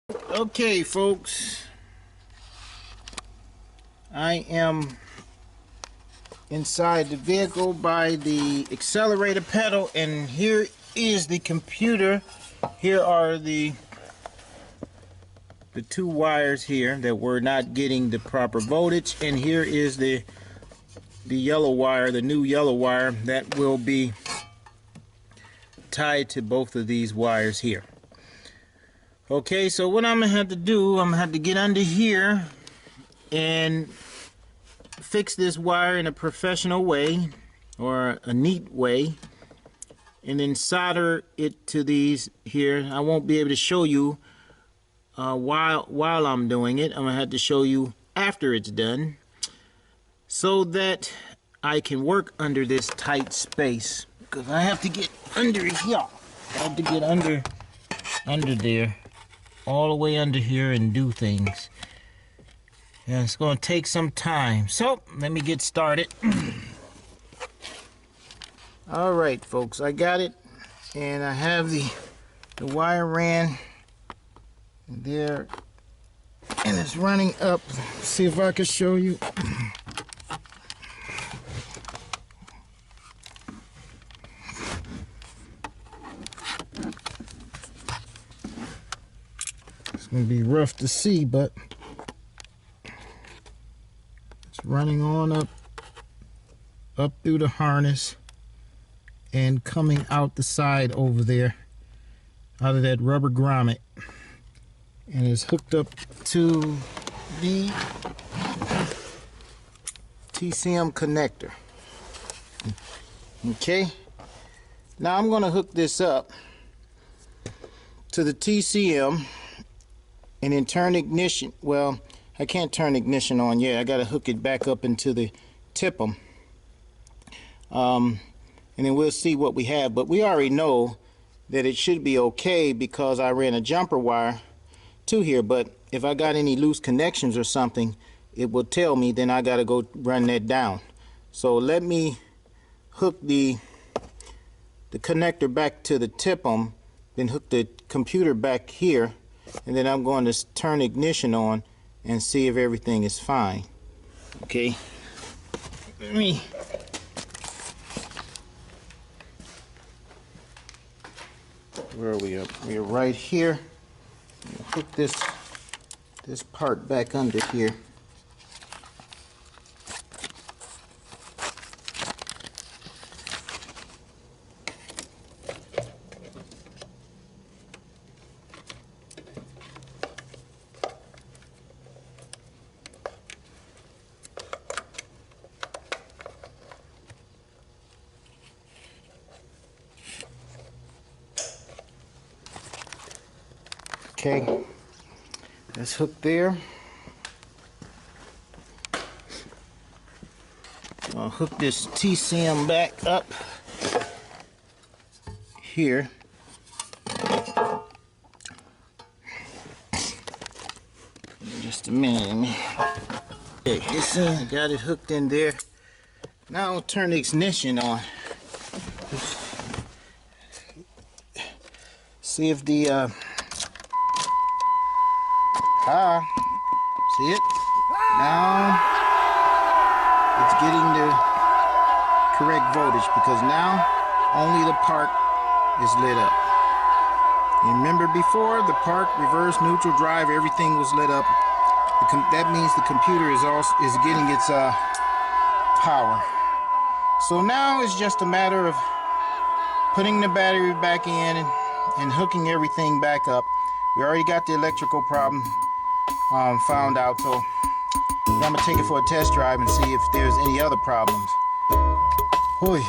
Okay, folks, I am inside the vehicle by the accelerator pedal, and here is the computer. Here are the two wires here that were not getting the proper voltage, and here is the yellow wire, the new yellow wire that will be tied to both of these wires here. Okay, so what I'm gonna have to do, I'm gonna have to get under here and fix this wire in a professional way, or a neat way, and then solder it to these here. I won't be able to show you while I'm doing it. I'm gonna have to show you after it's done, so that I can work under this tight space, because I have to get under here. I have to get under there, all the way under here, and do things. And it's going to take some time. So let me get started. All right, folks, I got it, and I have the wire ran there, and it's running up. See if I can show you. It's going to be rough to see, but it's running on up through the harness and coming out the side over there, out of that rubber grommet, and is hooked up to the TCM connector. Okay, now I'm going to hook this up to the TCM and then turn ignition. Well, I can't turn ignition on yet. I got to hook it back up into the TIPM, and then we'll see what we have. But we already know that it should be okay, because I ran a jumper wire to here. But if I got any loose connections or something, it will tell me. Then I got to go run that down. So let me hook the connector back to the TIPM, then hook the computer back here, and then I'm going to turn ignition on and see if everything is fine. Okay, let me where are we up? We are right here. Hook this part back under here. Okay, that's hooked there. I'll hook this TCM back up here. Just a minute. Okay, I got it hooked in there. Now I'll turn the ignition on. See if the see it? Now it's getting the correct voltage, because now only the park is lit up. You remember before, the park, reverse, neutral, drive, everything was lit up. That means the computer is getting its power. So now it's just a matter of putting the battery back in and hooking everything back up. We already got the electrical problem found out, so I'm gonna take it for a test drive and see if there's any other problems. Oy.